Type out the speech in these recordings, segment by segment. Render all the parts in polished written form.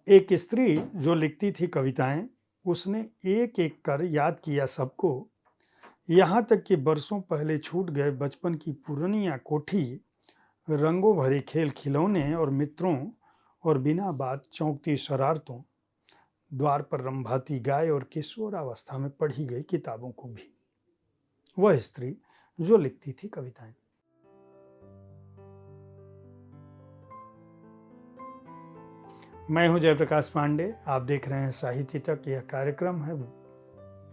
एक स्त्री जो लिखती थी कविताएं, उसने एक एक कर याद किया सबको, यहाँ तक कि बरसों पहले छूट गए बचपन की पुरानियां कोठी, रंगों भरे खेल खिलौने और मित्रों, और बिना बात चौंकती शरारतों, द्वार पर रंभाती गाय और किशोरावस्था में पढ़ी गई किताबों को भी। वह स्त्री जो लिखती थी कविताएं। मैं हूं जयप्रकाश पांडे, आप देख रहे हैं साहित्य तक। यह कार्यक्रम है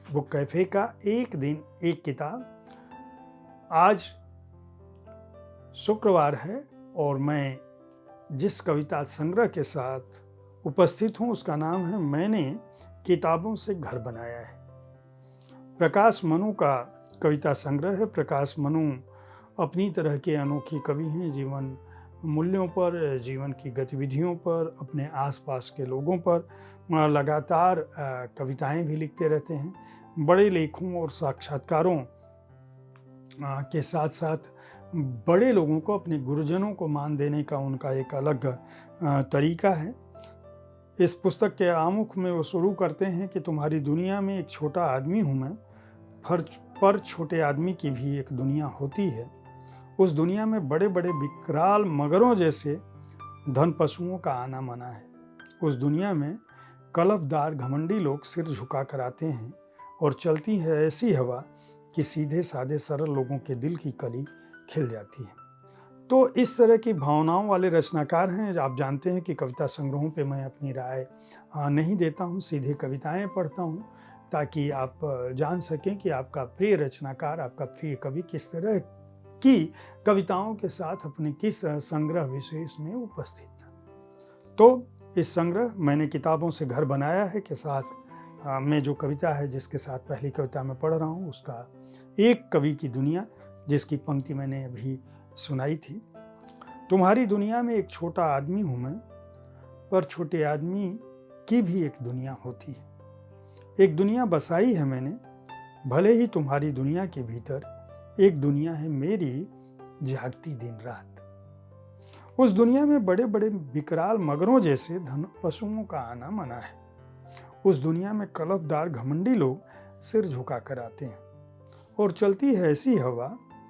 बुक कैफे का एक दिन एक किताब। आज शुक्रवार है और मैं जिस कविता संग्रह के साथ उपस्थित हूं उसका नाम है मैंने किताबों से घर बनाया है। प्रकाश मनु का कविता संग्रह है। प्रकाश मनु अपनी तरह के अनोखे कवि हैं। जीवन मूल्यों पर, जीवन की गतिविधियों पर, अपने आसपास के लोगों पर लगातार कविताएं भी लिखते रहते हैं। बड़े लेखों और साक्षात्कारों के साथ साथ बड़े लोगों को, अपने गुरुजनों को मान देने का उनका एक अलग तरीका है। इस पुस्तक के आमुख में वो शुरू करते हैं कि तुम्हारी दुनिया में एक छोटा आदमी हूँ मैं, पर छोटे आदमी की भी एक दुनिया होती है। उस दुनिया में बड़े बड़े विकराल मगरों जैसे धन पशुओं का आना मना है। उस दुनिया में कलफदार घमंडी लोग सिर झुका कर आते हैं और चलती है ऐसी हवा कि सीधे साधे सरल लोगों के दिल की कली खिल जाती है। तो इस तरह की भावनाओं वाले रचनाकार हैं। आप जानते हैं कि कविता संग्रहों पे मैं अपनी राय नहीं देता हूँ, सीधे कविताएं पढ़ता हूँ ताकि आप जान सकें कि आपका प्रिय रचनाकार, आपका प्रिय कवि किस तरह की कविताओं के साथ अपने किस संग्रह विशेष में उपस्थित था। तो इस संग्रह मैंने किताबों से घर बनाया है के साथ मैं जो कविता है जिसके साथ पहली कविता मैं पढ़ रहा हूँ उसका एक कवि की दुनिया, जिसकी पंक्ति मैंने अभी सुनाई थी। तुम्हारी दुनिया में एक छोटा आदमी हूं मैं, पर छोटे आदमी की भी एक दुनिया होती है। एक दुनिया बसाई है मैंने, भले ही तुम्हारी दुनिया के भीतर एक दुनिया है मेरी जागती दिन रात। उस दुनिया में बड़े बड़े विकराल मगरों जैसे धन पशुओं का आना मना है। उस दुनिया में कलफदार घमंडी लोग सिर झुका कर आते हैं और चलती है ऐसी हवा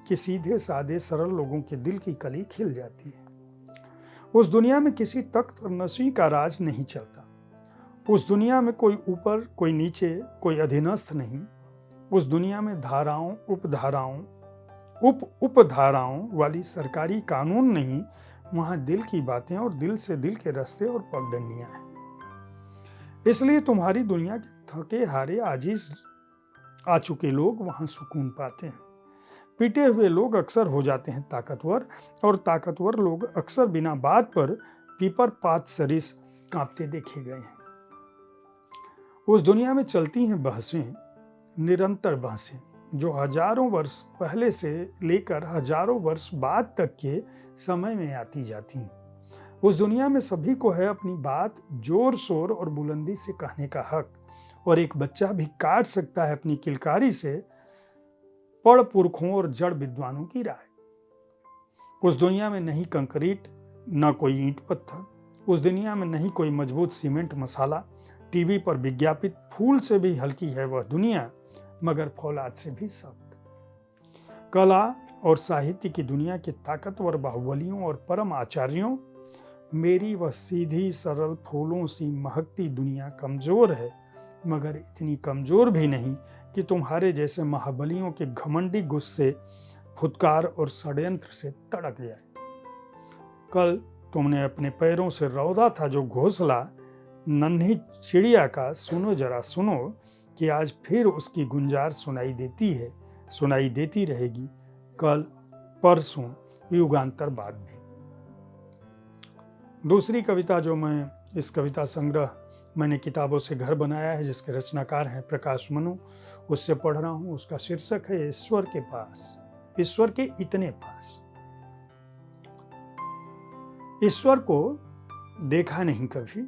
कि सीधे साधे सरल लोगों के दिल की कली खिल जाती है। उस दुनिया में किसी तख्त नशी का राज नहीं चलता। उस दुनिया में कोई ऊपर, कोई नीचे, कोई अधीनस्थ नहीं। उस दुनिया में धाराओं, उपधाराओं वाली सरकारी कानून नहीं। वहां दिल की बातें और दिल से दिल के रास्ते और पगडंडियां हैं। इसलिए तुम्हारी दुनिया के थके हारे आजिज आ चुके लोग वहां सुकून पाते हैं। पीटे हुए लोग अक्सर हो जाते हैं ताकतवर, और ताकतवर लोग अक्सर बिना बात पर पीपर पात सरिस कांपते देखे गए हैं। उस दुनिया में चलती हैं बहसें, निरंतर बहसें, जो हजारों वर्ष पहले से लेकर हजारों वर्ष बाद तक के समय में आती जाती हैं। उस दुनिया में सभी को है अपनी बात जोर शोर और बुलंदी से कहने का हक, और एक बच्चा भी काट सकता है अपनी किलकारी से पढ़ पुरखों और जड़ विद्वानों की राय। उस दुनिया में नहीं कंक्रीट, न कोई ईंट पत्थर। उस दुनिया में नहीं कोई मजबूत सीमेंट मसाला। टीवी पर विज्ञापित फूल से भी हल्की है वह दुनिया, मगर फौलाद से भी सख्त। कला और साहित्य की दुनिया के ताकतवर बाहुबलियों और परम आचार्यों, मेरी वह सीधी सरल फूलों सी महकती दुनिया कमजोर है, मगर इतनी कमजोर भी नहीं कि तुम्हारे जैसे महाबलियों के घमंडी गुस्से, फुटकार और षड्यंत्र से तड़क जाए। कल तुमने अपने पैरों से रौदा था जो घोंसला नन्ही चिड़िया का, सुनो जरा सुनो कि आज फिर उसकी गुंजार सुनाई देती है, सुनाई देती रहेगी कल, परसों, युगांतर बाद भी। दूसरी कविता जो मैं इस कविता संग्रह मैंने किताबों से घर बनाया है, जिसके रचनाकार हैं प्रकाश मनु, उससे पढ़ रहा हूं। उसका शीर्षक है ईश्वर के पास, ईश्वर के इतने पास। ईश्वर को देखा नहीं कभी,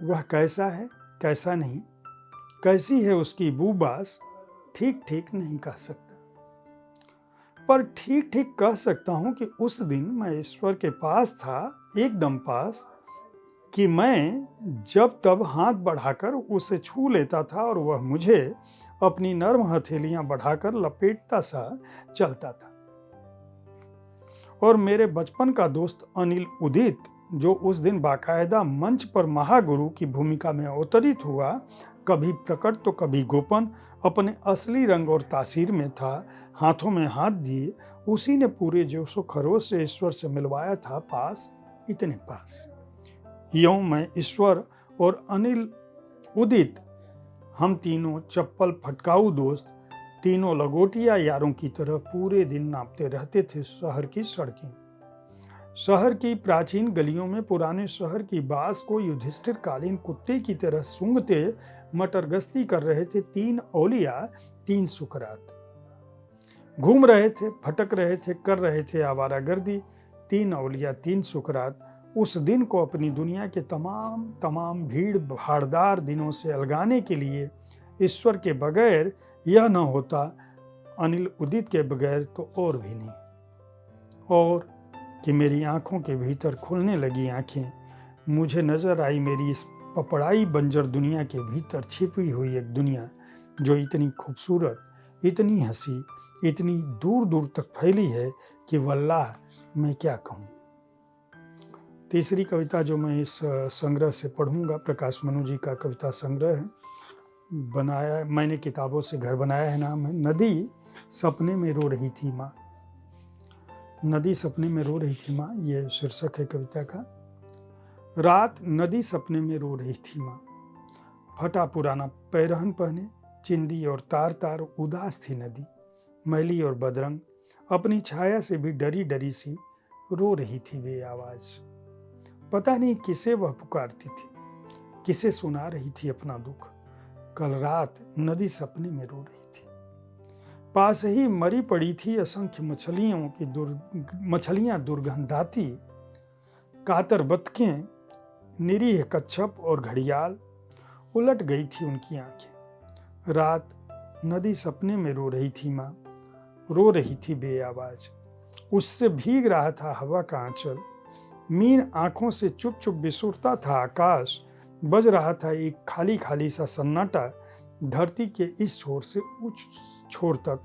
वह कैसा है कैसा नहीं, कैसी है उसकी बूबास, ठीक ठीक नहीं कह सकता। पर ठीक ठीक कह सकता हूं कि उस दिन मैं ईश्वर के पास था, एकदम पास, कि मैं जब तब हाथ बढ़ाकर उसे छू लेता था और वह मुझे अपनी नर्म हथेलियां बढ़ाकर लपेटता सा चलता था। और मेरे बचपन का दोस्त अनिल उदित, जो उस दिन बाकायदा मंच पर महागुरु की भूमिका में अवतरित हुआ, कभी प्रकट तो कभी गोपन, अपने असली रंग और तासीर में था, हाथों में हाथ दिए उसी ने पूरे जोशो खरोश से ईश्वर से मिलवाया था पास, इतने पास। यूं मैं, ईश्वर और अनिल उदित, हम तीनों चप्पल फटकाऊ दोस्त, तीनों लगोटिया यारों की तरह पूरे दिन नापते रहते थे शहर की सड़कें। शहर की प्राचीन गलियों में पुराने शहर की बास को युधिष्ठिर कालीन कुत्ते की तरह सूंघते मटर गश्ती कर रहे थे तीन औलिया, तीन सुकरात। घूम रहे थे, भटक रहे थे, कर रहे थे आवारागर्दी, तीन औलिया, तीन सुकरात। उस दिन को अपनी दुनिया के तमाम भीड़ भाड़दार दिनों से अलगाने के लिए ईश्वर के बगैर यह न होता, अनिल उदित के बगैर तो और भी नहीं। और कि मेरी आंखों के भीतर खुलने लगी आंखें, मुझे नजर आई मेरी इस पपड़ाई बंजर दुनिया के भीतर छिपी हुई एक दुनिया जो इतनी खूबसूरत, इतनी हंसी, इतनी दूर दूर तक फैली है कि वल्लाह मैं क्या कहूँ। तीसरी कविता जो मैं इस संग्रह से पढ़ूंगा, प्रकाश मनु जी का कविता संग्रह है, बनाया मैंने किताबों से घर बनाया है। नाम है नदी सपने में रो रही थी माँ। नदी सपने में रो रही थी माँ, ये शीर्षक है कविता का। रात नदी सपने में रो रही थी माँ, फटा पुराना पैरहन पहने, चिंदी और तार तार उदास थी नदी, मैली और बदरंग, अपनी छाया से भी डरी डरी सी रो रही थी बेआवाज। पता नहीं किसे वह पुकारती थी, किसे सुना रही थी अपना दुख। कल रात नदी सपने में रो रही थी। पास ही मरी पड़ी थी असंख्य मछलियां दुर्गंधाती, कातर बतखें, निरीह कच्छप और घड़ियाल। उलट गई थी उनकी आंखें। रात नदी सपने में रो रही थी माँ, रो रही थी बेआवाज। उससे भीग रहा था हवा का आंचल, मीन आंखों से चुप चुप बिसुरता था आकाश। बज रहा था एक खाली खाली सा सन्नाटा, धरती के इस छोर से उस छोर तक।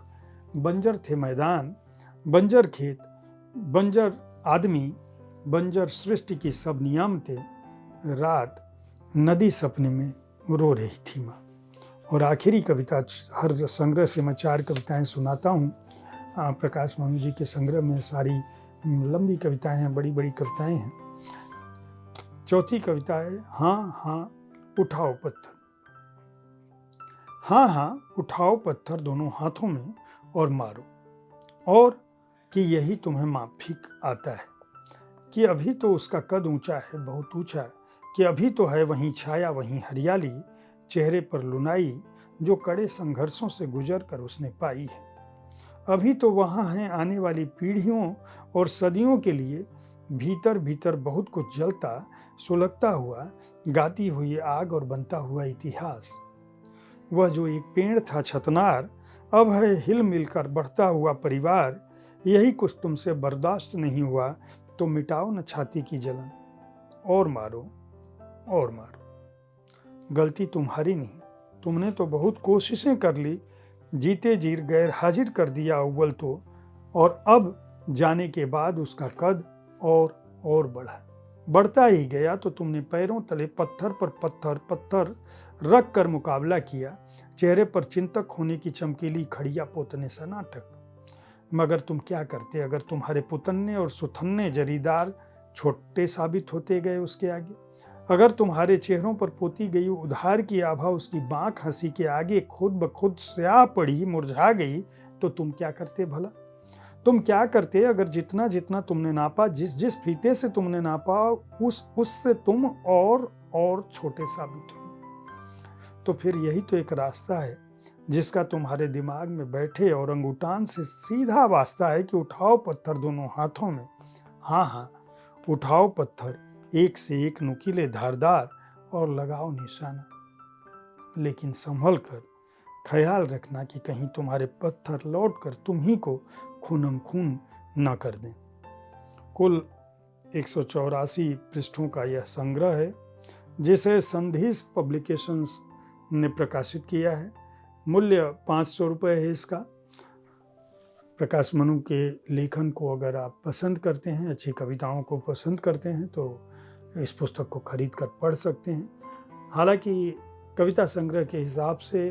बंजर थे मैदान, बंजर खेत, बंजर आदमी, बंजर सृष्टि की सब नियामतें। रात नदी सपने में रो रही थी माँ। और आखिरी कविता, हर संग्रह से मैं 4 कविताएं सुनाता हूँ। प्रकाश मनु जी के संग्रह में सारी लंबी कविताएं हैं, बड़ी बड़ी कविताएं हैं। चौथी कविता है हाँ हाँ उठाओ पत्थर। हाँ हाँ उठाओ पत्थर दोनों हाथों में और मारो, और कि यही तुम्हें माफिक आता है, कि अभी तो उसका कद ऊंचा है, बहुत ऊंचा, कि अभी तो है वहीं छाया वहीं हरियाली, चेहरे पर लुनाई जो कड़े संघर्षों से गुजर कर उसने पाई है। अभी तो वहाँ है आने वाली पीढ़ियों और सदियों के लिए भीतर भीतर बहुत कुछ जलता सुलगता हुआ, गाती हुई आग और बनता हुआ इतिहास। वह जो एक पेड़ था छतनार, अब है हिल मिलकर बढ़ता हुआ परिवार। यही कुछ तुमसे बर्दाश्त नहीं हुआ तो मिटाओ न छाती की जलन, और मारो और मारो। गलती तुम्हारी नहीं, तुमने तो बहुत कोशिशें कर ली, जीते जीर गैर हाजिर कर दिया अव्वल तो, और अब जाने के बाद उसका कद और बढ़ा, बढ़ता ही गया। तो तुमने पैरों तले पत्थर पर पत्थर रख कर मुकाबला किया, चेहरे पर चिंतक होने की चमकीली खड़िया पोतने सा नाटक। मगर तुम क्या करते अगर तुम्हारे पुतन्ने और सुथन्ने जरीदार छोटे साबित होते गए उसके आगे? अगर तुम्हारे चेहरों पर पोती गई उधार की आभा उसकी बांक हंसी के आगे खुद ब खुद स्याह पड़ी, मुरझा गई, तो तुम क्या करते भला? तुम क्या करते अगर जितना जितना तुमने नापा, जिस फीते से तुमने नापा, उससे तुम और छोटे साबित हुए? तो फिर यही तो एक रास्ता है जिसका तुम्हारे दिमाग में बैठे और अंगूठान से सीधा वास्ता है कि उठाओ पत्थर दोनों हाथों में। हाँ हाँ उठाओ पत्थर, एक से एक नुकीले धारदार, और लगाओ निशाना। लेकिन संभल कर, ख्याल रखना कि कहीं तुम्हारे पत्थर लौट कर तुम ही को खूनम खून न कर दें। कुल 184 पृष्ठों का यह संग्रह है, जिसे संधीश पब्लिकेशंस ने प्रकाशित किया है। मूल्य 500 रुपये है इसका। प्रकाश मनु के लेखन को अगर आप पसंद करते हैं, अच्छी कविताओं को पसंद करते हैं, तो इस पुस्तक को खरीद कर पढ़ सकते हैं। हालांकि कविता संग्रह के हिसाब से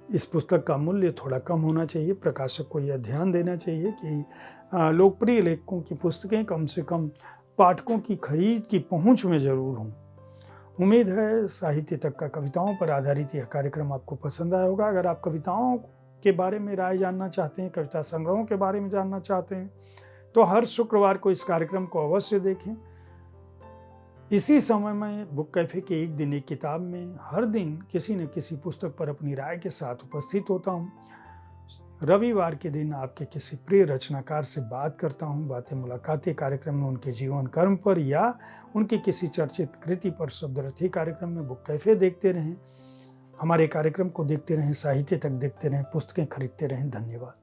इस पुस्तक का मूल्य थोड़ा कम होना चाहिए। प्रकाशक को यह ध्यान देना चाहिए कि लोकप्रिय लेखकों की पुस्तकें कम से कम पाठकों की खरीद की पहुंच में ज़रूर हों। उम्मीद है साहित्य तक का कविताओं पर आधारित यह कार्यक्रम आपको पसंद आया होगा। अगर आप कविताओं के बारे में राय जानना चाहते हैं, कविता संग्रहों के बारे में जानना चाहते हैं, तो हर शुक्रवार को इस कार्यक्रम को अवश्य देखें। इसी समय में बुक कैफे के एक दिन एक किताब में हर दिन किसी न किसी पुस्तक पर अपनी राय के साथ उपस्थित होता हूँ। रविवार के दिन आपके किसी प्रिय रचनाकार से बात करता हूँ। बातें मुलाकातें कार्यक्रम में उनके जीवन कर्म पर या उनकी किसी चर्चित कृति पर शब्दरथी कार्यक्रम में बुक कैफे देखते रहें। हमारे कार्यक्रम को देखते रहें, साहित्य तक देखते रहें, पुस्तकें खरीदते रहें। धन्यवाद।